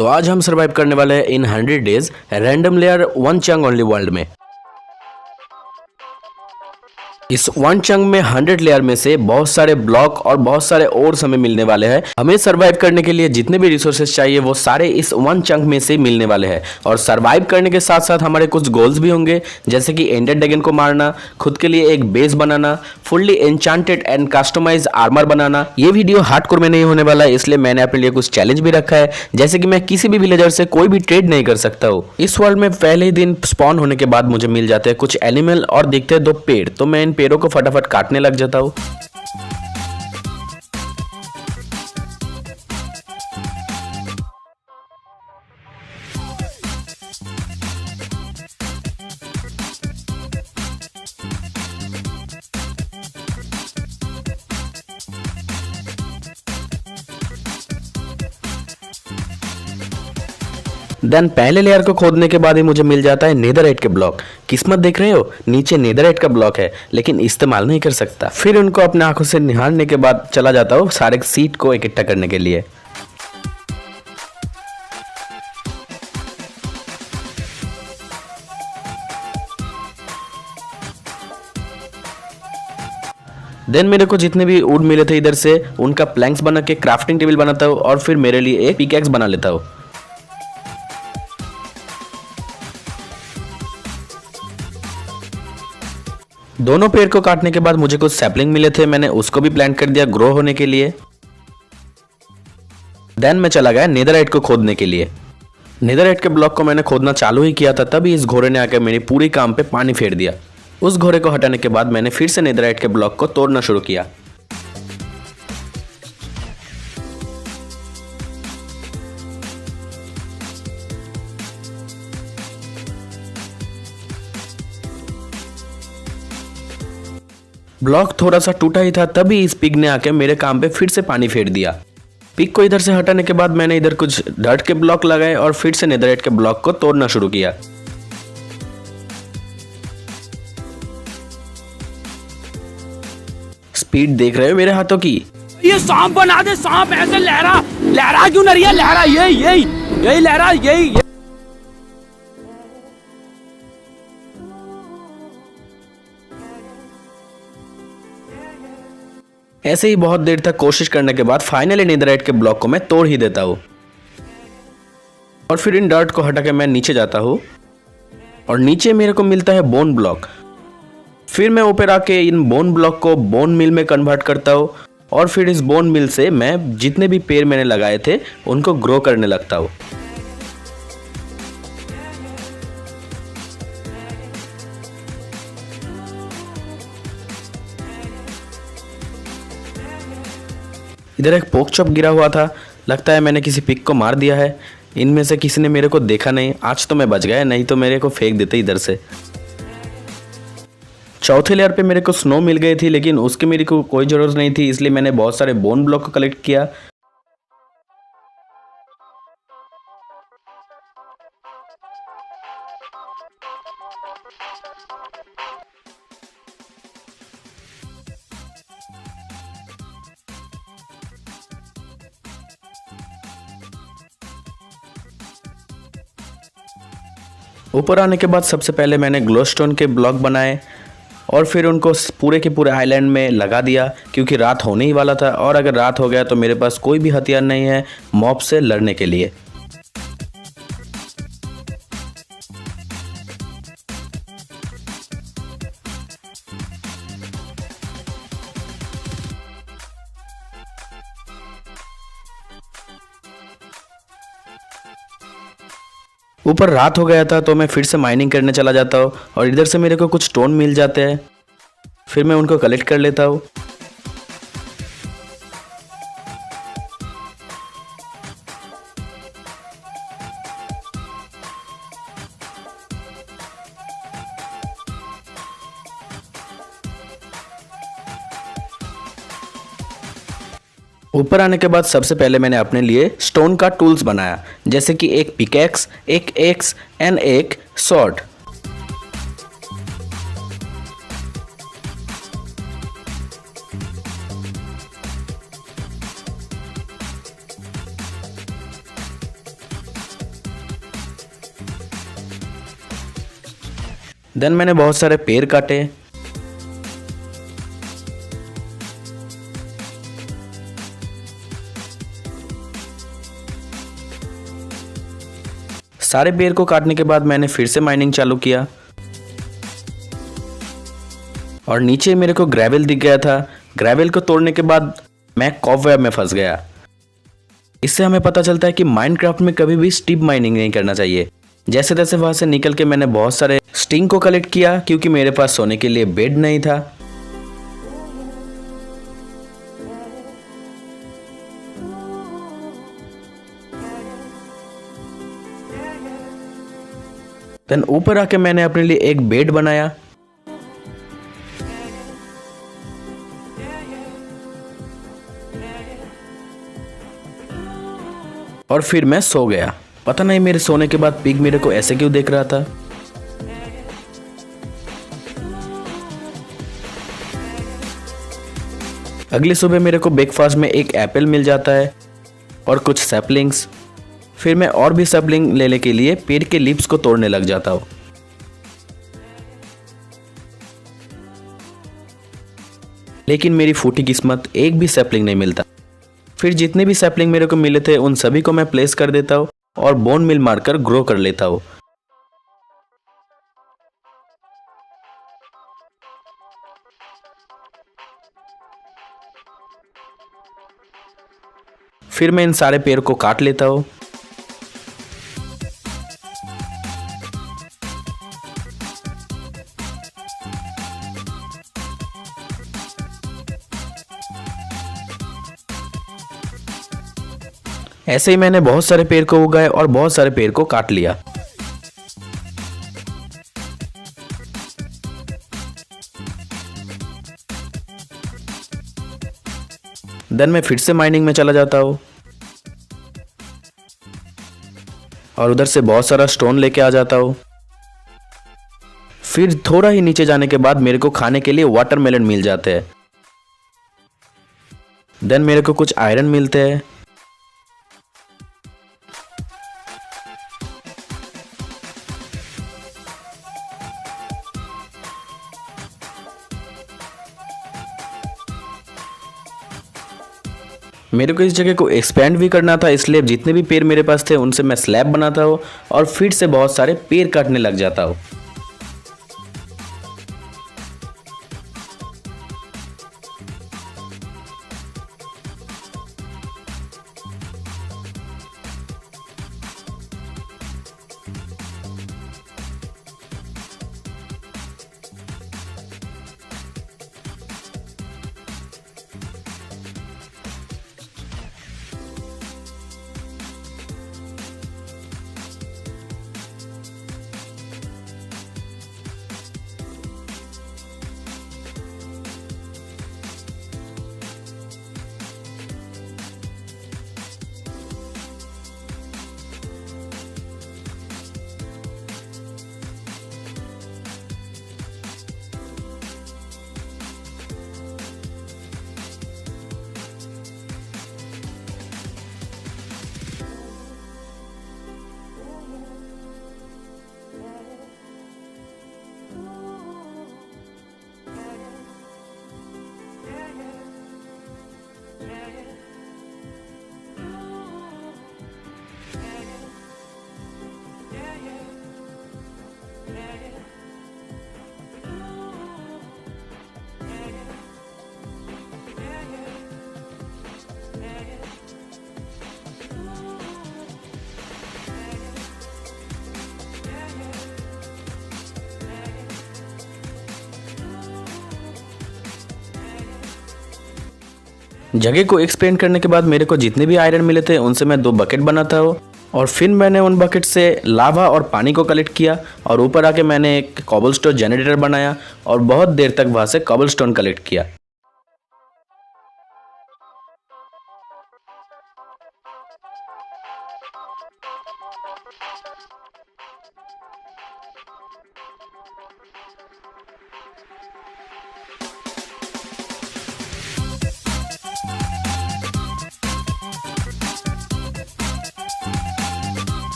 तो आज हम सर्वाइव करने वाले हैं इन 100 डेज रैंडम लेयर वन चंग ओनली वर्ल्ड में। इस वन चंग में 100 लेयर में से बहुत सारे ब्लॉक और बहुत सारे ओर्स हमें मिलने वाले हैं। हमें सरवाइव करने के लिए जितने भी रिसोर्सेज चाहिए वो सारे इस वन चंग में से मिलने वाले हैं। और सरवाइव करने के साथ साथ हमारे कुछ गोल्स भी होंगे, जैसे कि एंडर ड्रैगन को मारना, खुद के लिए एक बेस बनाना, fully enchanted and customize armour बनाना। ये वीडियो हार्डकोर में नहीं होने वाला है, इसलिए मैंने अपने लिए कुछ चैलेंज भी रखा है, जैसे कि मैं किसी भी विलेजर से कोई भी ट्रेड नहीं कर सकता हूँ। इस वर्ल्ड में पहले ही दिन स्पॉन होने के बाद मुझे मिल जाते हैं कुछ एनिमल और दिखते हैं 2 पेड़, तो मैं इन पेड़ों को फटाफट काटने लग जाता हूँ। देन पहले लेयर को खोदने के बाद ही मुझे मिल जाता है नेदरराइट के ब्लॉक। किस्मत देख रहे हो, नीचे नेदरराइट का ब्लॉक है, लेकिन इस्तेमाल नहीं कर सकता। फिर उनको अपने आंखों से निहारने के बाद चला जाता हूँ सारे सीड को इकट्ठा करने के लिए। देन मेरे को जितने भी वुड मिले थे इधर से उनका प्लैंक्स बना के क्राफ्टिंग टेबल बनाता हूँ और फिर मेरे लिए एक पिकैक्स बना लेता हूँ। दोनों पेड़ को काटने के बाद मुझे कुछ सैपलिंग मिले थे, मैंने उसको भी प्लांट कर दिया ग्रो होने के लिए। देन मैं चला गया नेदरराइट को खोदने के लिए। नेदरराइट के ब्लॉक को मैंने खोदना चालू ही किया था, तभी इस घोड़े ने आकर मेरी पूरी काम पे पानी फेर दिया। उस घोड़े को हटाने के बाद मैंने फिर से नेदरराइट के ब्लॉक को तोड़ना शुरू किया। ब्लॉक थोड़ा सा टूटा ही था, तभी इस पिग ने आके मेरे काम पे फिर से पानी फेर दिया। पिग को इधर से हटाने के बाद मैंने इधर कुछ डर्ट के ब्लॉक लगाए और फिर से नेदरराइट के ब्लॉक को तोड़ना शुरू किया। स्पीड देख रहे हो मेरे हाथों की? ये सांप बना दे, सांप ऐसे लहरा लहरा क्यों नहीं रही है? लहरा यही लहरा यही। ऐसे ही बहुत देर तक कोशिश करने के बाद फाइनली नेदरराइट के ब्लॉक को मैं तोड़ ही देता हूँ। और फिर इन डर्ट को हटा के मैं नीचे जाता हूँ और नीचे मेरे को मिलता है बोन ब्लॉक। फिर मैं ऊपर आके इन बोन ब्लॉक को बोन मिल में कन्वर्ट करता हूँ और फिर इस बोन मिल से मैं जितने भी पेड़ मैंने लगाए थे उनको ग्रो करने लगता हूँ। इधर एक पोक चॉप गिरा हुआ था, लगता है मैंने किसी पिग को मार दिया है। इनमें से किसी ने मेरे को देखा नहीं, आज तो मैं बच गया, नहीं तो मेरे को फेंक देते इधर से। चौथे लेयर पे मेरे को स्नो मिल गई थी, लेकिन उसकी मेरे को कोई ज़रूरत नहीं थी, इसलिए मैंने बहुत सारे बोन ब्लॉक को कलेक्ट किया। ऊपर आने के बाद सबसे पहले मैंने ग्लोस्टोन के ब्लॉक बनाए और फिर उनको पूरे के पूरे आइलैंड में लगा दिया, क्योंकि रात होने ही वाला था और अगर रात हो गया तो मेरे पास कोई भी हथियार नहीं है मॉब से लड़ने के लिए। ऊपर रात हो गया था तो मैं फिर से माइनिंग करने चला जाता हूँ और इधर से मेरे को कुछ स्टोन मिल जाते हैं, फिर मैं उनको कलेक्ट कर लेता हूँ। ऊपर आने के बाद सबसे पहले मैंने अपने लिए स्टोन का टूल्स बनाया, जैसे कि एक पिकैक्स, एक एक्स एंड एक स्वॉर्ड। देन मैंने बहुत सारे पेड़ काटे। सारे पेड़ को काटने के बाद मैंने फिर से माइनिंग चालू किया और नीचे मेरे को ग्रेवल दिख गया था। ग्रेवल को तोड़ने के बाद मैं कॉबवेब में फंस गया। इससे हमें पता चलता है कि माइनक्राफ्ट में कभी भी स्टीप माइनिंग नहीं करना चाहिए। जैसे तैसे वहां से निकल के मैंने बहुत सारे स्टिंग को कलेक्ट किया क्योंकि मेरे पास सोने के लिए बेड नहीं था। देन ऊपर आके मैंने अपने लिए एक बेड बनाया और फिर मैं सो गया। पता नहीं मेरे सोने के बाद पिग मेरे को ऐसे क्यों देख रहा था। अगली सुबह मेरे को ब्रेकफास्ट में एक एप्पल मिल जाता है और कुछ सैपलिंग्स। फिर मैं और भी सैपलिंग लेने के लिए पेड़ के लीव्स को तोड़ने लग जाता हूँ। लेकिन मेरी फूटी किस्मत, एक भी सैपलिंग नहीं मिलता। फिर जितने भी सैपलिंग मेरे को मिले थे उन सभी को मैं प्लेस कर देता हूँ और बोन मिल मारकर ग्रो कर लेता हूँ। फिर मैं इन सारे पेड़ को काट लेता हूँ। ऐसे ही मैंने बहुत सारे पेड़ को उगाए और बहुत सारे पेड़ को काट लिया। देन मैं फिर से माइनिंग में चला जाता हूँ और उधर से बहुत सारा स्टोन लेके आ जाता हूँ। फिर थोड़ा ही नीचे जाने के बाद मेरे को खाने के लिए वाटरमेलन मिल जाते हैं। देन मेरे को कुछ आयरन मिलते हैं। मेरे को इस जगह को एक्सपेंड भी करना था, इसलिए जितने भी पेड़ मेरे पास थे उनसे मैं स्लैब बनाता हूँ और फिर से बहुत सारे पेड़ काटने लग जाता हूँ। जगह को एक्सपेंड करने के बाद मेरे को जितने भी आयरन मिले थे उनसे मैं 2 बकेट बनाता हूँ और फिर मैंने उन बकेट से लावा और पानी को कलेक्ट किया और ऊपर आके मैंने एक कॉबलस्टोन जनरेटर बनाया और बहुत देर तक वहां से कॉबलस्टोन कलेक्ट किया।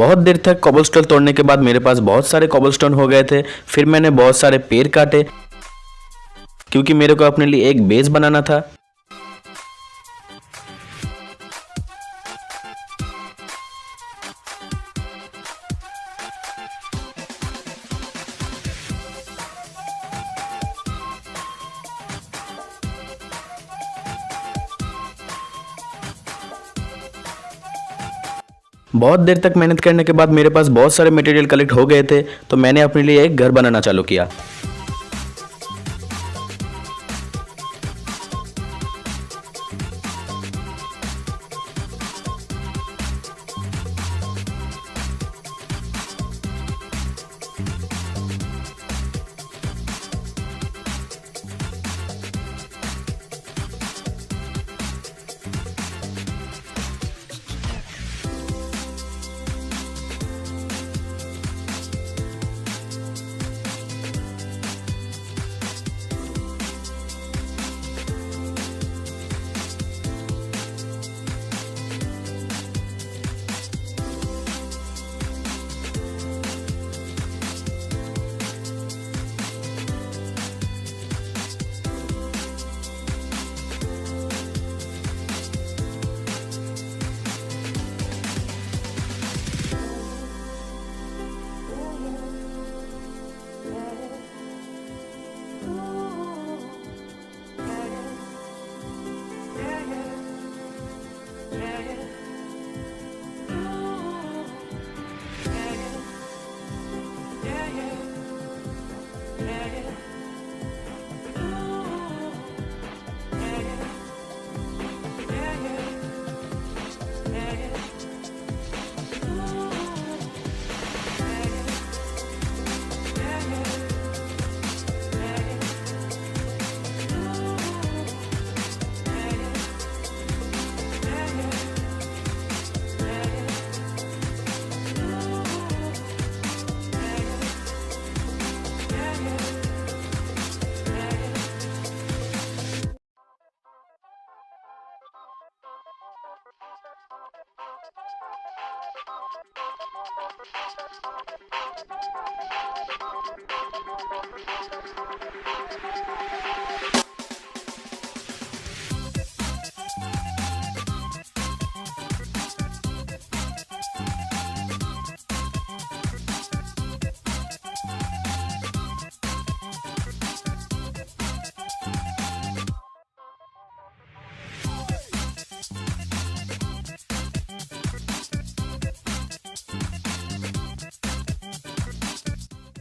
बहुत देर तक कॉबलस्टोन तोड़ने के बाद मेरे पास बहुत सारे कॉबलस्टोन हो गए थे। फिर मैंने बहुत सारे पेड़ काटे क्योंकि मेरे को अपने लिए एक बेस बनाना था। बहुत देर तक मेहनत करने के बाद मेरे पास बहुत सारे मटेरियल कलेक्ट हो गए थे, तो मैंने अपने लिए एक घर बनाना चालू किया।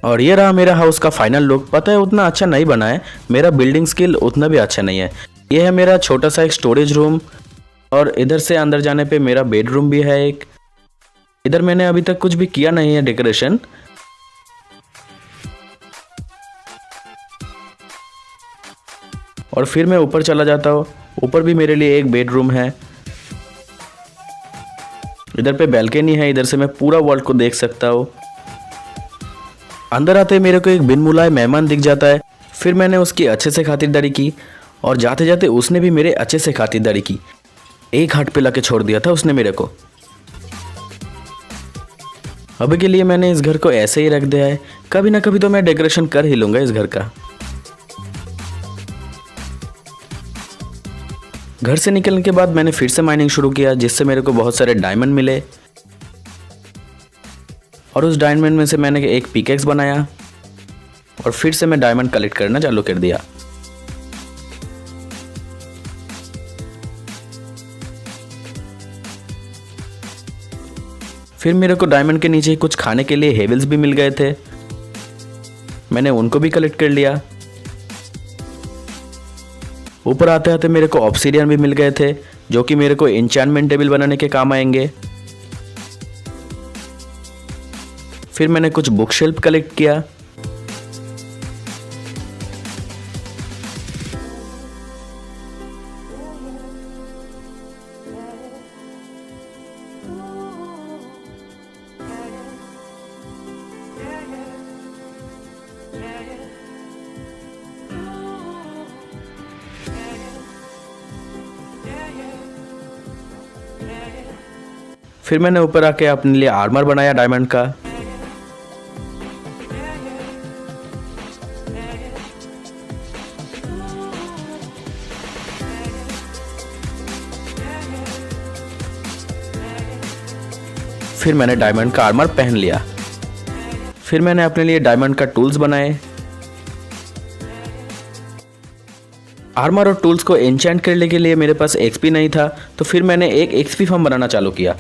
और ये रहा मेरा हाउस का फाइनल लुक। पता है उतना अच्छा नहीं बना है, मेरा बिल्डिंग स्किल उतना भी अच्छा नहीं है। ये है मेरा छोटा सा एक स्टोरेज रूम, और इधर से अंदर जाने पे मेरा बेडरूम भी है एक। इधर मैंने अभी तक कुछ भी किया नहीं है डेकोरेशन। और फिर मैं ऊपर चला जाता हूँ, ऊपर भी मेरे लिए एक बेडरूम है। इधर पे बैल्कनी है, इधर से मैं पूरा वर्ल्ड को देख सकता हूँ। अंदर आते ही मेरे को एक बिन बुलाए मेहमान दिख जाता है। फिर मैंने उसकी अच्छे से खातिरदारी की, और जाते जाते उसने भी मेरे अच्छे से खातिरदारी की। एक हाथ पे लाके छोड़ दिया था उसने मेरे को। अभी के लिए मैंने इस घर को ऐसे ही रख दिया है, कभी ना कभी तो मैं डेकोरेशन कर ही लूँगा इस घर का। घर से निकलने के बाद मैंने फिर से माइनिंग शुरू किया, जिससे मेरे को बहुत सारे डायमंड मिले। और उस डायमंड में से मैंने एक पिकेक्स बनाया, और फिर से मैं डायमंड कलेक्ट करना चालू कर दिया। फिर मेरे को डायमंड के नीचे कुछ खाने के लिए हेवल्स भी मिल गए थे, मैंने उनको भी कलेक्ट कर लिया। ऊपर आते आते मेरे को ऑब्सीडियन भी मिल गए थे, जो कि मेरे को एन्चेंटमेंट टेबल बनाने के काम आएंगे। फिर मैंने कुछ बुक शेल्फ कलेक्ट किया। फिर मैंने ऊपर आके अपने लिए आर्मर बनाया डायमंड का। फिर मैंने डायमंड का आर्मर पहन लिया। फिर मैंने अपने लिए डायमंड का टूल्स बनाए। आर्मर और टूल्स को एन्चेंट करने के लिए मेरे पास एक्सपी नहीं था, तो फिर मैंने एक एक्सपी फार्म बनाना चालू किया।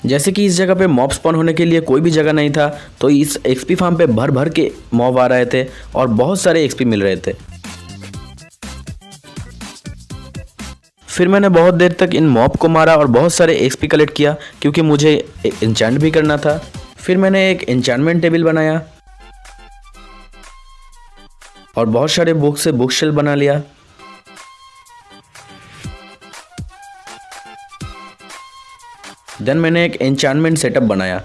जैसे कि इस जगह पे मॉब स्पॉन होने के लिए कोई भी जगह नहीं था, तो इस एक्सपी फार्म पे भर भर के मॉब आ रहे थे और बहुत सारे एक्सपी मिल रहे थे। फिर मैंने बहुत देर तक इन मॉब को मारा और बहुत सारे एक्सपी कलेक्ट किया, क्योंकि मुझे एन्चेंट भी करना था। फिर मैंने एक एन्चेंटमेंट टेबल बनाया और बहुत सारे बुक से बुक शेल्फ बना लिया। देन मैंने एक एन्चेंटमेंट सेटअप बनाया।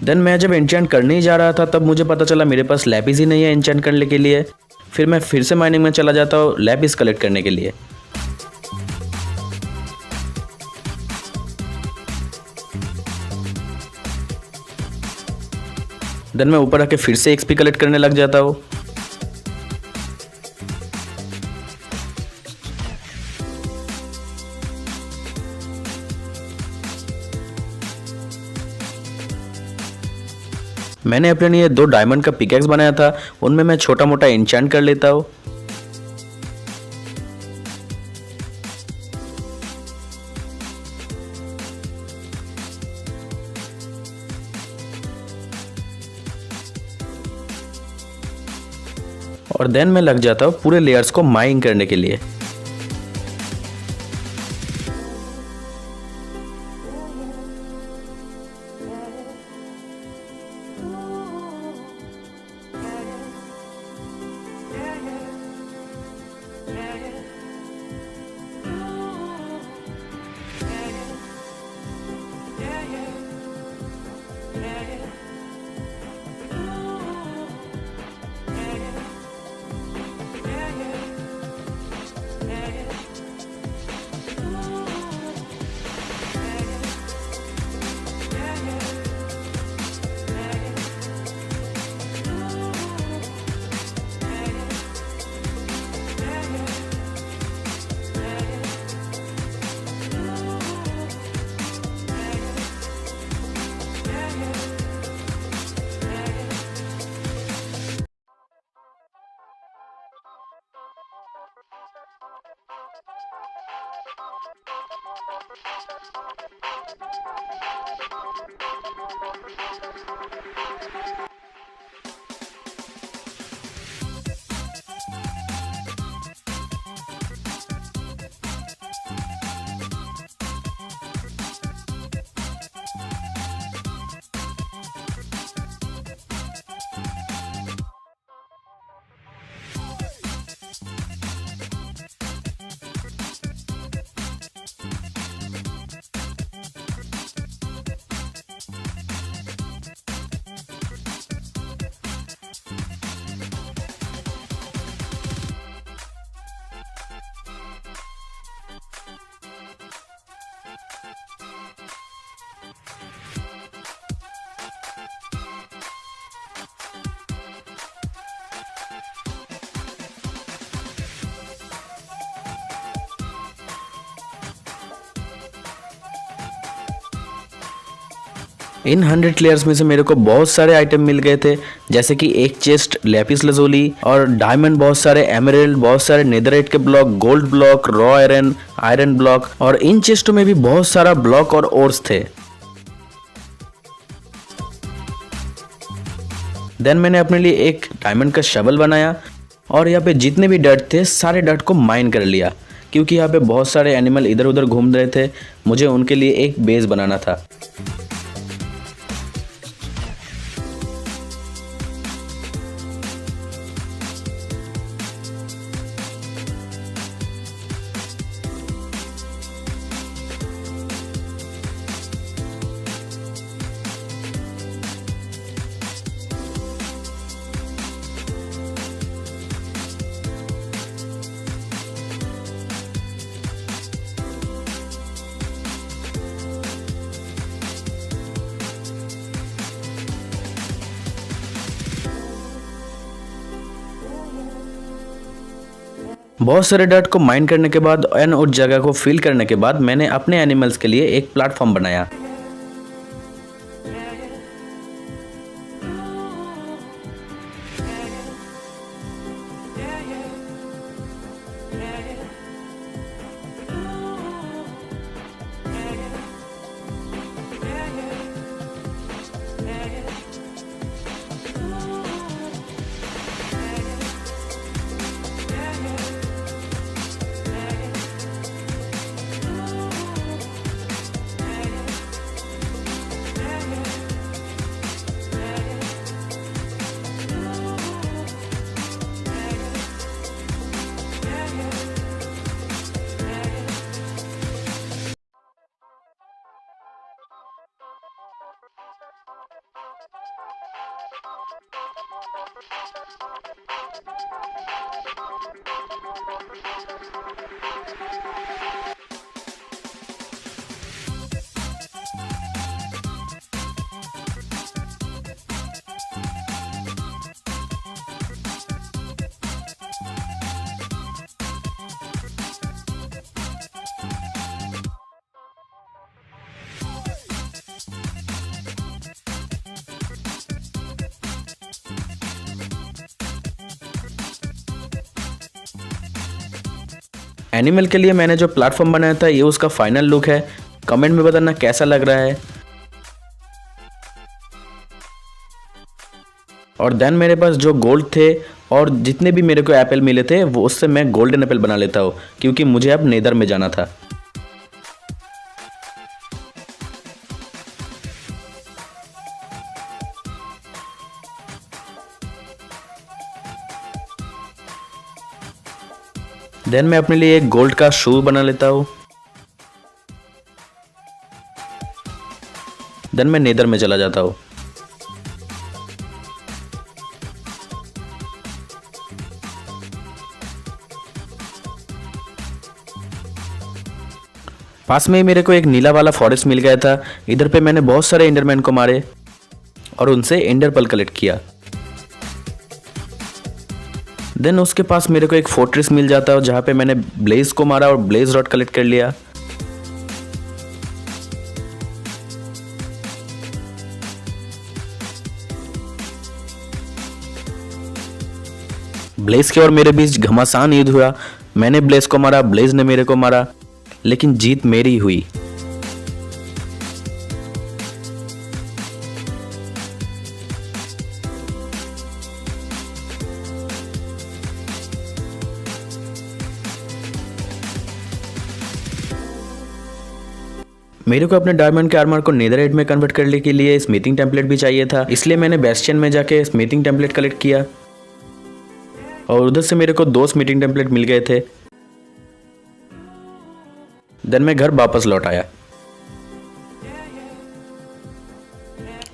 देन मैं जब एन्चेंट करने ही जा रहा था तब मुझे पता चला मेरे पास लैपिस ही नहीं है एन्चेंट करने के लिए। फिर मैं फिर से माइनिंग में चला जाता हूँ लैपिस कलेक्ट करने के लिए। देन मैं ऊपर आके फिर से एक्सपी कलेक्ट करने लग जाता हूँ। मैंने अपने लिए 2 डायमंड का पिकैक्स बनाया था, उनमें मैं छोटा मोटा एन्चेंट कर लेता हूँ। और देन मैं लग जाता हूँ पूरे लेयर्स को माइन करने के लिए। इन 100 लेयर्स में से मेरे को बहुत सारे आइटम मिल गए थे, जैसे कि एक चेस्ट लैपिस लजोली और डायमंड, बहुत सारे एमराल्ड, बहुत सारे नेदरराइट के block, gold block, raw iron, iron block, और इन चेस्टों में भी बहुत सारा ब्लॉक और ओर्स थे। देन मैंने अपने लिए एक डायमंड का शवल बनाया और यहाँ पे जितने भी डर्ट थे सारे डर्ट को माइन कर लिया, क्योंकि यहाँ पे बहुत सारे एनिमल इधर उधर घूम रहे थे, मुझे उनके लिए एक बेस बनाना था। बहुत सारे डर्ट को माइन करने के बाद एंड उस जगह को फिल करने के बाद मैंने अपने एनिमल्स के लिए एक प्लेटफॉर्म बनाया। एनिमल के लिए मैंने जो प्लेटफॉर्म बनाया था ये उसका फाइनल लुक है। कमेंट में बताना कैसा लग रहा है। और देन मेरे पास जो गोल्ड थे और जितने भी मेरे को एप्पल मिले थे वो उससे मैं गोल्डन एप्पल बना लेता हूँ, क्योंकि मुझे अब नेदर में जाना था। देन मैं अपने लिए एक गोल्ड का शू बना लेता हूँ। देन मैं नेदर में चला जाता हूँ। पास में ही मेरे को एक नीला वाला फॉरेस्ट मिल गया था। इधर पे मैंने बहुत सारे एंडरमैन को मारे और उनसे एंडर पर्ल कलेक्ट किया। देन उसके पास मेरे को एक फोर्ट्रेस मिल जाता है जहाँ पे मैंने ब्लेज को मारा और ब्लेज रॉड कलेक्ट कर लिया। ब्लेज के और मेरे बीच घमासान युद्ध हुआ। मैंने ब्लेज को मारा, ब्लेज ने मेरे को मारा, लेकिन जीत मेरी हुई। मेरे को अपने डायमंड के आर्मर को नेदरराइट में कन्वर्ट करने के लिए स्मिथिंग टेम्पलेट भी चाहिए था, इसलिए मैंने बेस्टियन में जाके स्मिथिंग टेम्पलेट कलेक्ट किया और उधर से मेरे को 2 स्मिथिंग टेम्पलेट मिल गए थे। देन मैं घर वापस लौट आया।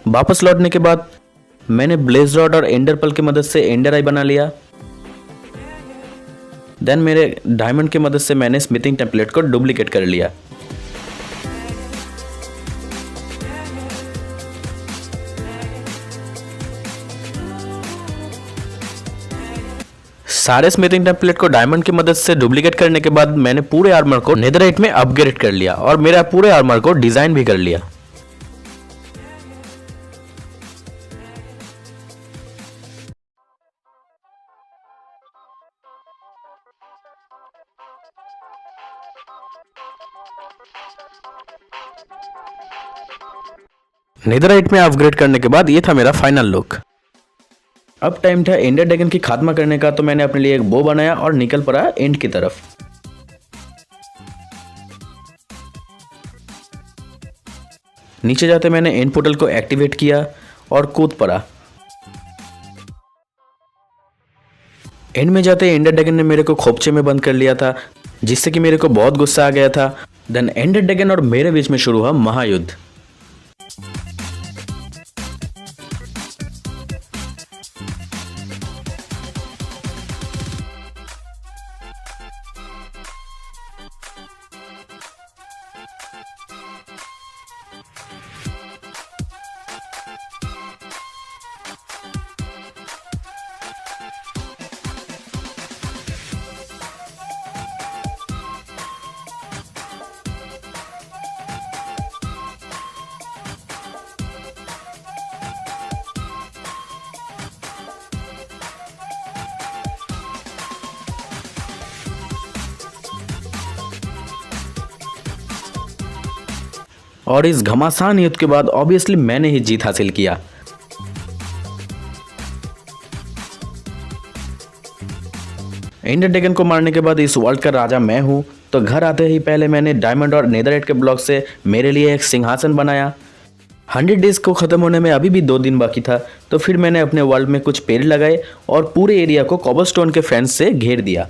वापस लौटने के बाद मैंने ब्लेज रॉड और एंडर पर्ल की मदद से एंडर आई बना लिया। देन मेरे डायमंड की मदद से मैंने स्मिथिंग टेम्पलेट को डुप्लीकेट कर लिया। सारे स्मिथिंग टेम्पलेट को डायमंड की मदद से डुप्लीकेट करने के बाद मैंने पूरे आर्मर को नेदरराइट में अपग्रेड कर लिया और मेरा पूरे आर्मर को डिजाइन भी कर लिया। नेदरराइट में अपग्रेड करने के बाद ये था मेरा फाइनल लुक। अब टाइम था एंडर ड्रैगन की खात्मा करने का, तो मैंने अपने लिए एक बो बनाया और निकल पड़ा एंड की तरफ। नीचे जाते मैंने एंड पोर्टल को एक्टिवेट किया और कूद पड़ा। एंड में जाते एंडर ड्रैगन ने मेरे को खोपचे में बंद कर लिया था, जिससे कि मेरे को बहुत गुस्सा आ गया था। देन एंडर ड्रैगन और मेरे बीच में शुरू हुआ महायुद्ध। और इस घमासान युद्ध के बाद ऑब्वियसली मैंने ही जीत हासिल किया। एंडर ड्रैगन को मारने के बाद इस वर्ल्ड का राजा मैं हूं, तो घर आते ही पहले मैंने डायमंड और नेदरराइट के ब्लॉक से मेरे लिए एक सिंहासन बनाया। 100 डेज को ख़त्म होने में अभी भी 2 दिन बाकी था, तो फिर मैंने अपने वर्ल्ड में कुछ पेड़ लगाए और पूरे एरिया को कॉबलस्टोन के फेंस से घेर दिया।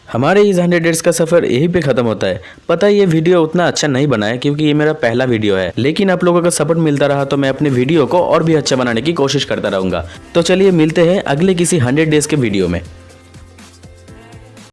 हमारे इस 100 डेज का सफर यहीं पे खत्म होता है। पता है ये वीडियो उतना अच्छा नहीं बना है क्योंकि ये मेरा पहला वीडियो है, लेकिन आप लोगों का सपोर्ट मिलता रहा तो मैं अपने वीडियो को और भी अच्छा बनाने की कोशिश करता रहूंगा। तो चलिए मिलते हैं अगले किसी 100 डेज के वीडियो में।